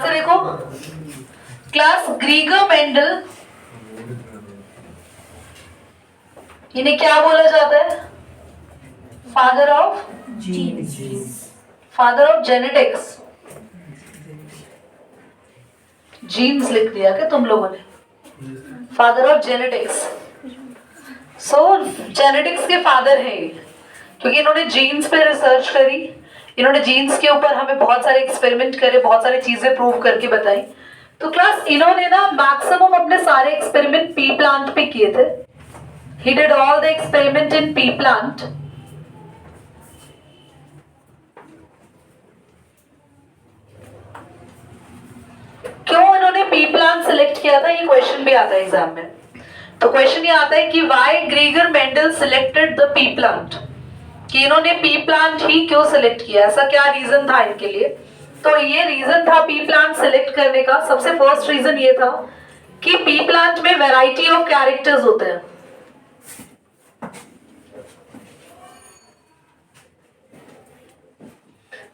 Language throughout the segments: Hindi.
से देखो क्लास ग्रीगर मेंडल, इन्हें क्या बोला जाता है? Father of genetics. जीन्स लिख दिया क्या तुम लोगों ने? Father of genetics. So genetics के फादर हैं ये, क्योंकि इन्होंने जीन्स पे रिसर्च करी, इन्होंने जीन्स के ऊपर हमें बहुत सारे एक्सपेरिमेंट करे, बहुत सारी चीजें प्रूव करके बताई। तो क्लास इन्होंने ना मैक्सिमम अपने सारे एक्सपेरिमेंट पी प्लांट पे किए थे। He did all the experiment in pea plant. क्यों इन्होंने पी प्लांट सिलेक्ट किया था, ये क्वेश्चन भी आता है एग्जाम में। तो क्वेश्चन ये आता है कि why ग्रीगर Mendel selected the P plant, कि इन्होंने पी प्लांट ही क्यों सिलेक्ट किया, ऐसा क्या रीजन था इनके लिए। तो ये रीजन था पी प्लांट सिलेक्ट करने का, सबसे फर्स्ट रीजन ये था कि पी प्लांट में वैरायटी ऑफ कैरेक्टर्स होते हैं।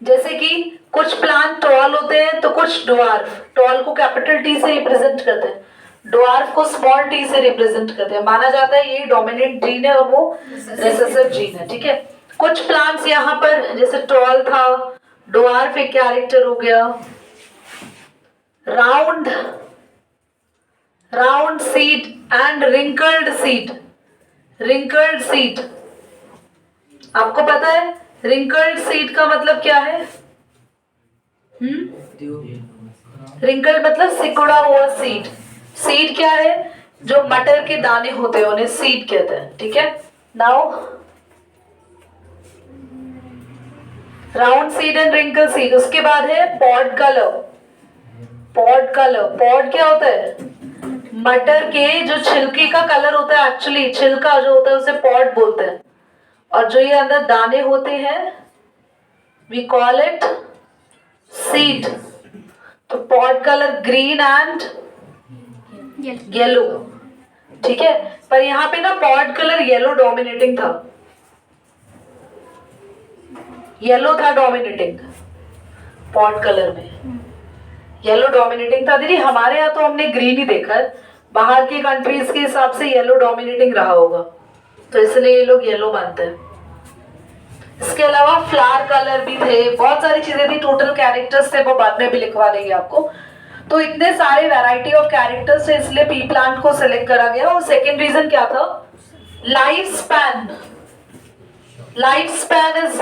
जैसे कि कुछ प्लांट टॉल होते हैं तो कुछ ड्वार्फ, टॉल को कैपिटल टी से रिप्रेजेंट करते हैं, ड्वार्फ को स्मॉल टी से रिप्रेजेंट करते हैं। माना जाता है ये डोमिनेंट जीन है और वो रिसेसिव जीन है, ठीक है। कुछ प्लांट्स यहाँ पर जैसे टॉल था, ड्वार्फ एक कैरेक्टर हो गया, round seed and wrinkled seed. आपको पता है रिंकल्ड सीड का मतलब क्या है? रिंकल्ड मतलब सिकुड़ा हुआ सीड। सीड क्या है? जो मटर के दाने होते हैं उन्हें सीड कहते हैं, ठीक है। Now round seed and wrinkle seed. उसके बाद है पॉड कलर। पॉड क्या होता है? मटर के जो छिलके का कलर होता है, एक्चुअली छिलका जो होता है उसे पॉड बोलते हैं, और जो ये अंदर दाने होते हैं वी कॉल इट सीड। तो pod colour green and yellow, ठीक है। पर यहाँ पे ना पॉड कलर येलो डोमिनेटिंग था, येलो था डोमिनेटिंग पॉड कलर में, येलो डोमिनेटिंग था। दीदी हमारे यहाँ तो हमने ग्रीन ही देखा है, बाहर की कंट्रीज के हिसाब से येलो डोमिनेटिंग रहा होगा, तो इसलिए ये लोग येलो मानते हैं। इसके अलावा फ्लावर कलर भी थे, बहुत सारी चीजें थी, टोटल कैरेक्टर्स थे, वो बाद में भी लिखवा देंगे आपको। तो इतने सारे वैरायटी ऑफ कैरेक्टर्स थे, इसलिए पी प्लांट को सिलेक्ट करा गया। और सेकेंड रीजन क्या था? Life span is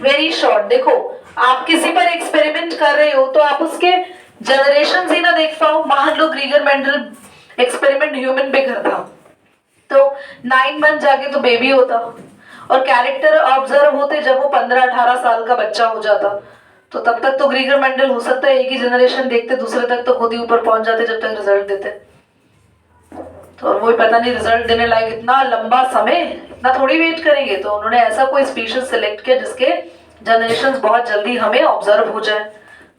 very short. देखो आप किसी पर एक्सपेरिमेंट कर रहे हो तो आप उसके जनरेशन ही ना देख पाओ। मान लो ग्रीगर मेंडल एक्सपेरिमेंट ह्यूमन पे करता तो 9 मंथ जाके तो बेबी होता, और कैरेक्टर ऑब्जर्व होते जब वो 15-18 साल का बच्चा हो जाता, तो तब तक तो ग्रीगर मेंडल हो सकता है एक ही जनरेशन देखते, दूसरे तक तो खुद ही ऊपर पहुंच जाते जब तक रिजल्ट देते। तो और वो पता नहीं रिजल्ट देने लायक इतना लंबा समय, इतना थोड़ी वेट करेंगे। तो उन्होंने ऐसा कोई स्पीशीज सिलेक्ट किया जिसके जनरेशंस बहुत जल्दी हमें ऑब्जर्व हो जाए।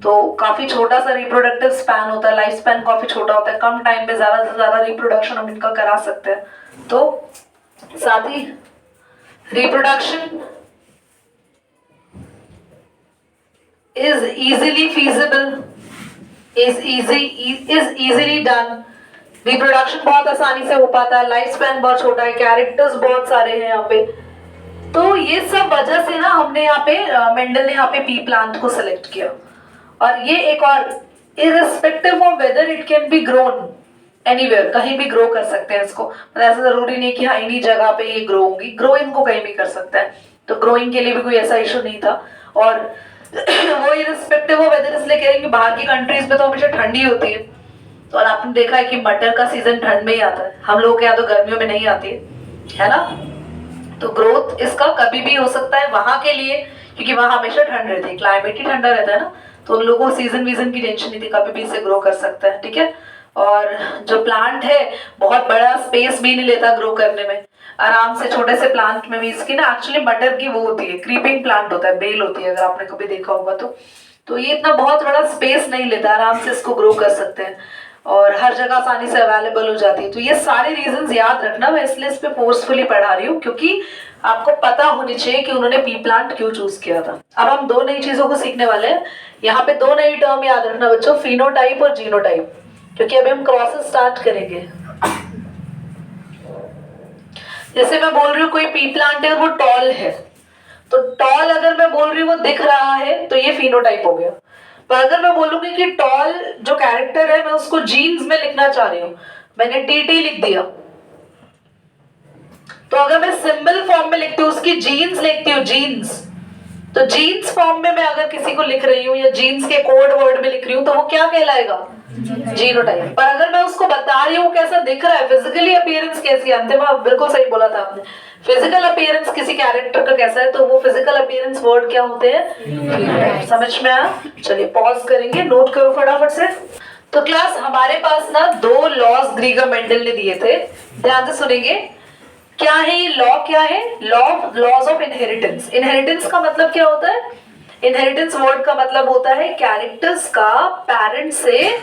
तो काफी छोटा सा रिप्रोडक्टिव स्पैन होता है, लाइफ स्पैन काफी छोटा होता है, कम टाइम में ज्यादा से ज्यादा रिप्रोडक्शन हम इनका करा सकते हैं। तो साथ ही reproduction is easily feasible, is easily done। Reproduction बहुत आसानी से हो पाता है, लाइफ स्पैन बहुत छोटा है, कैरेक्टर्स बहुत सारे हैं यहाँ पे। तो ये सब वजह से ना हमने यहाँ पे मेंडल ने यहाँ पे पी प्लांट को सिलेक्ट किया। और ये एक और, irrespective of whether it can be grown anywhere, कहीं भी ग्रो कर सकते हैं इसको, मतलब ऐसा जरूरी नहीं कि हाँ इन्हीं जगह पे ये ग्रो होगी, ग्रो इनको कहीं भी कर सकता है। तो ग्रोइंग के लिए भी कोई ऐसा इशू नहीं था। और वो इररिस्पेक्टिव ऑफ वेदर इसलिए कह रहे हैं कि बाहर की कंट्रीज में तो हमेशा ठंडी होती है, तो और आपने देखा है कि मटर का सीजन ठंड में ही आता है, हम लोग के यहाँ तो गर्मियों में नहीं आती है ना। तो ग्रोथ इसका कभी भी हो सकता है वहां के लिए, क्योंकि वहां हमेशा ठंड रहती है, क्लाइमेट ही ठंडा रहता है ना, तो उन लोगों को सीजन वीजन की टेंशन नहीं थी, कभी भी इसे ग्रो कर सकता है, ठीक है। और जो प्लांट है बहुत बड़ा स्पेस भी नहीं लेता ग्रो करने में, आराम से छोटे से प्लांट में भी, इसकी ना एक्चुअली मटर की वो होती है, क्रीपिंग प्लांट होता है, बेल होती है, अगर आपने कभी देखा होगा तो ये इतना बहुत बड़ा स्पेस नहीं लेता, आराम से इसको ग्रो कर सकते हैं और हर जगह आसानी से अवेलेबल हो जाती है। तो ये सारे रीजंस याद रखना, मैं इसलिए इस पे फोर्सफुली पढ़ा रही हूँ क्योंकि आपको पता होनी चाहिए कि उन्होंने पी प्लांट क्यों चूज किया था। अब हम दो नई चीजों को सीखने वाले हैं, यहाँ पे दो नई टर्म याद रखना बच्चों, फिनोटाइप और जीनोटाइप, क्योंकि अभी हम क्रॉसेस स्टार्ट करेंगे। जैसे मैं बोल रही हूँ कोई पी प्लांट है और वो टॉल है, तो टॉल अगर मैं बोल रही हूँ वो दिख रहा है तो ये फिनोटाइप हो गया। पर अगर मैं बोलूंगी कि टॉल जो कैरेक्टर है मैं उसको जीन्स में लिखना चाह रही हूँ, मैंने टीटी लिख दिया, तो अगर मैं सिंबल फॉर्म में लिखती हूँ उसकी जीन्स लिखती हूँ जीन्स, तो जीन्स फॉर्म में मैं अगर किसी को लिख रही हूँ या जीन्स के कोड वर्ड में लिख रही हूँ तो वो क्या कहलाएगा, जीनोटाइप। पर अगर मैं उसको बता रही हूँ कैसा दिख रहा है, फिजिकली अपीयरेंस कैसी है, अंतिम बिल्कुल सही बोला था आपने, फिजिकल अपीयरेंस किसी कैरेक्टर का कैसा है, तो वो फिजिकल अपीयरेंस वर्ड क्या होते हैं, समझ में आया। चलिए पॉज करेंगे, नोट करो फटाफट से। तो क्लास हमारे पास ना दो लॉज ग्रीगर मेंडल ने दिए थे, ध्यान से सुनेंगे। क्या है ये लॉ, क्या है लॉज ऑफ इनहेरिटेंस। इनहेरिटेंस का मतलब क्या होता है, इनहेरिटेंस वर्ड का मतलब होता है कैरेक्टर्स का पेरेंट से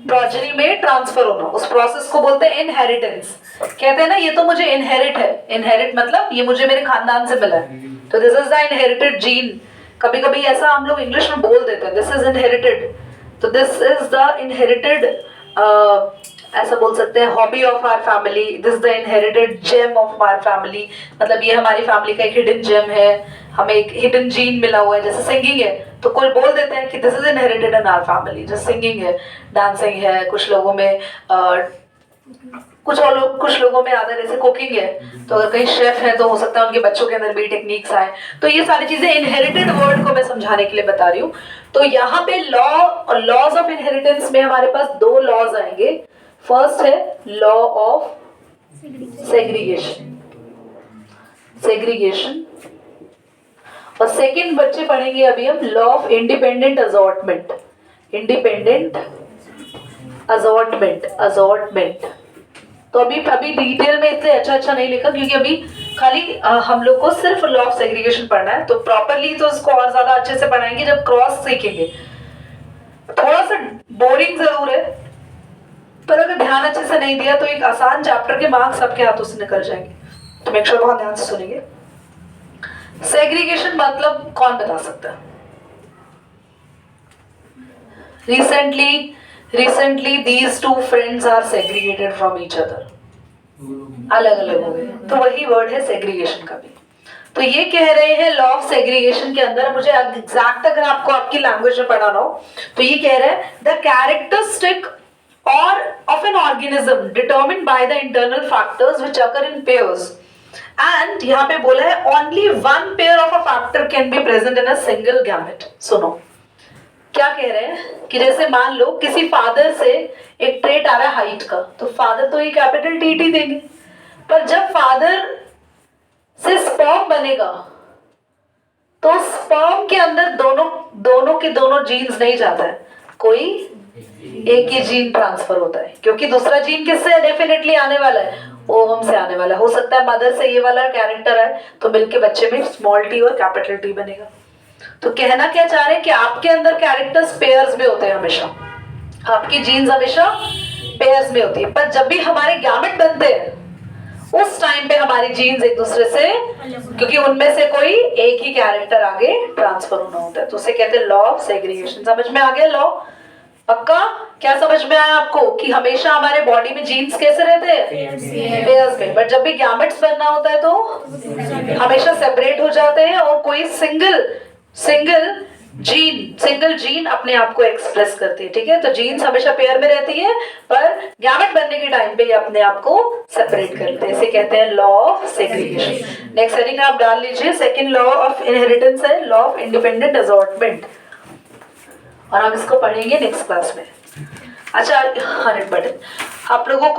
प्रोजेनी में ट्रांसफर होना, उस प्रोसेस को बोलते हैं इनहेरिटेंस। कहते हैं ना ये तो मुझे इनहेरिट है, इनहेरिट मतलब ये मुझे मेरे खानदान से मिला है, तो this is the inherited gene. कभी कभी ऐसा हम लोग इंग्लिश में बोल देते हैं, दिस इज इनहेरिटेड, तो दिस इज द इनहेरिटेड, ऐसा बोल सकते हैं hobby of our family, this the inherited gem of our family, मतलब ये हमारी फैमिली का एक हिडन जेम है, हमें एक हिडन जीन मिला हुआ है। जैसे सिंगिंग है तो कोई बोल देते हैं कि this is inherited in our family, जैसे सिंगिंग है, डांसिंग है, कुछ लोगों में कुछ लोगों में आता है, जैसे कुकिंग है, तो अगर कहीं शेफ है तो हो सकता है उनके बच्चों के अंदर भी टेक्निक्स आए, तो ये सारी चीजें इनहेरिटेड वर्ड को मैं समझाने के लिए बता रही हूँ। तो यहाँ पे लॉ और लॉज ऑफ इनहेरिटेंस में हमारे पास दो लॉज आएंगे। फर्स्ट है लॉ ऑफ सेग्रीगेशन, सेग्रीगेशन, और सेकंड बच्चे पढ़ेंगे अभी हम law of independent assortment, independent assortment, assortment. तो अभी डिटेल में इतने अच्छा नहीं लिखा, क्योंकि अभी खाली हम लोग को सिर्फ लॉ ऑफ सेग्रीगेशन पढ़ना है, तो प्रॉपरली तो इसको और ज्यादा अच्छे से पढ़ाएंगे जब क्रॉस सीखेंगे। थोड़ा सा बोरिंग जरूर है, पर अगर ध्यान अच्छे से नहीं दिया तो एक आसान चैप्टर के मार्क्स आपके हाथों से निकल जाएंगे, तो मेक श्योर बहुत ध्यान से सुनेंगे। सेग्रीगेशन मतलब कौन बता सकता है? Recently these two friends are segregated from each other, अलग अलग हो गए, तो वही वर्ड है सेग्रीगेशन का भी। तो ये कह रहे हैं लॉ ऑफ सेग्रीगेशन के अंदर, मुझे एग्जैक्ट अगर आपको आपकी लैंग्वेज में पढ़ाना हो तो ये कह रहा है the characteristic or of an organism determined by the internal factors which occur in pairs, and यहाँ पे बोला है only one pair of a factor can be present in a single gamete। सुनो क्या कह रहे हैं कि जैसे मान लो किसी फादर से एक ट्रेट आ रहा है हाइट का, तो फादर तो ये कैपिटल टी देंगे, पर जब फादर से स्पर्म बनेगा तो स्पर्म के अंदर दोनों के दोनों जीन्स नहीं जाता है, कोई एक ही जीन ट्रांसफर होता है, क्योंकि दूसरा जीन किससे डेफिनेटली आने वाला है, ओवम से आने वाला है। हो सकता है मदर से ये वाला कैरेक्टर है तो मिलके बच्चे में स्मॉल टी और कैपिटल टी बनेगा। तो कहना क्या चाह रहे हैं कि आपके अंदर कैरेक्टर्स पेयर्स में होते हैं, हमेशा आपकी जीन्स हमेशा पेयर्स में होती है, पर जब भी हमारे गैमेट बनते हैं उस टाइम पे हमारी जीन्स एक दूसरे से, क्योंकि उनमें से कोई एक ही कैरेक्टर आगे ट्रांसफर होना होता है, तो उसे कहते हैं लॉ ऑफ सेग्रीगेशन। समझ में आ गया लॉ? पक्का? क्या समझ में आया आपको कि हमेशा हमारे बॉडी में जीन्स कैसे रहते हैं, पेयर्स में, बट जब भी गैमेट्स बनना होता है तो हमेशा सेपरेट हो जाते हैं और कोई सिंगल जीन अपने आप को एक्सप्रेस करती है। ठीक है, तो जीन्स हमेशा पेयर में रहती है, पर गैमेट बनने के टाइम पे ये अपने आप को सेपरेट करते हैं, इसे कहते हैं law of segregation. Next heading आप डाल लीजिए, सेकंड लॉ ऑफ इनहेरिटेंस है लॉ ऑफ इंडिपेंडेंट असॉर्टमेंट, और हम इसको पढ़ेंगे नेक्स्ट क्लास में। अच्छा 100 बटन आप लोगों को